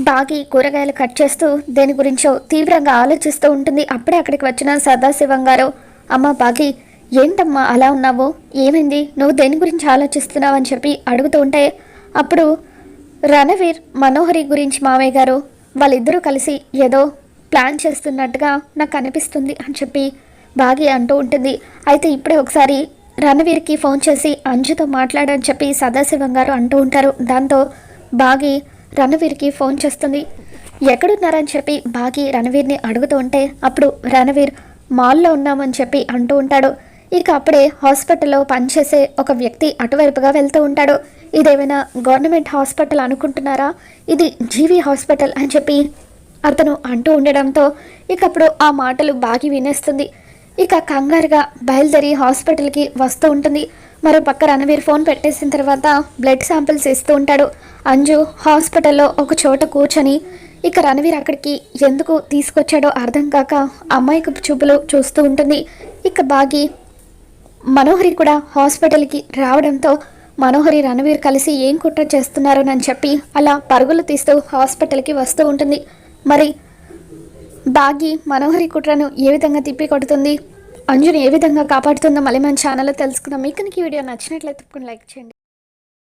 బాగి కూరగాయలు కట్ చేస్తూ దేని గురించో తీవ్రంగా ఆలోచిస్తూ ఉంటుంది. అప్పుడే అక్కడికి వచ్చిన సదాశివం గారు, అమ్మ బాగి, ఏంటమ్మా అలా ఉన్నావు, ఏమైంది, నువ్వు దేని గురించి ఆలోచిస్తున్నావు అని చెప్పి అడుగుతూ ఉంటే, అప్పుడు రణవీర్ మనోహరి గురించి మావయ్య గారు వాళ్ళిద్దరూ కలిసి ఏదో ప్లాన్ చేస్తున్నట్టుగా నాకు అనిపిస్తుంది అని చెప్పి బాగి అంటూ ఉంటుంది. అయితే ఇప్పుడే ఒకసారి రణవీర్కి ఫోన్ చేసి అంజుతో మాట్లాడని చెప్పి సదాశివం గారు అంటూ ఉంటారు. దాంతో బాగి రణవీర్కి ఫోన్ చేస్తుంది. ఎక్కడున్నారని చెప్పి బాగి రణవీర్ని అడుగుతూ ఉంటే, అప్పుడు రణవీర్ మాల్లో ఉన్నామని చెప్పి అంటూ ఉంటాడు. ఇక అప్పుడే హాస్పిటల్లో పనిచేసే ఒక వ్యక్తి అటువైపుగా వెళ్తూ ఉంటాడు. ఇదేమైనా గవర్నమెంట్ హాస్పిటల్ అనుకుంటున్నారా, ఇది జీవీ హాస్పిటల్ అని చెప్పి అతను అంటూ ఉండడంతో ఇక అప్పుడు ఆ మాటలు బాగి వినేస్తుంది. ఇక కంగారుగా బయలుదేరి హాస్పిటల్కి వస్తూ ఉంటుంది. మరో పక్క రణవీర్ ఫోన్ పెట్టేసిన తర్వాత బ్లడ్ శాంపిల్స్ ఇస్తూ ఉంటాడు. అంజు హాస్పిటల్లో ఒక చోట కూర్చొని ఇక రణవీర్ అక్కడికి ఎందుకు తీసుకొచ్చాడో అర్థం కాక అమ్మాయికి చూపులు చూస్తూ ఉంటుంది. ఇక బాగి మనోహరి కూడా హాస్పిటల్కి రావడంతో మనోహరి రణవీర్ కలిసి ఏం కుట్ర చేస్తున్నారోనని చెప్పి అలా పరుగులు తీస్తూ హాస్పిటల్కి వస్తూ ఉంటుంది. మరి బాగి మనోహరి కుట్రను ఏ విధంగా తిప్పి కొడుతుంది, అంజుని ఏ విధంగా కాపాడుతుందో మళ్ళీ మన ఛానల్లో తెలుసుకుందాం. మీకు ఈ వీడియో నచ్చినట్లయితే లైక్ చేయండి.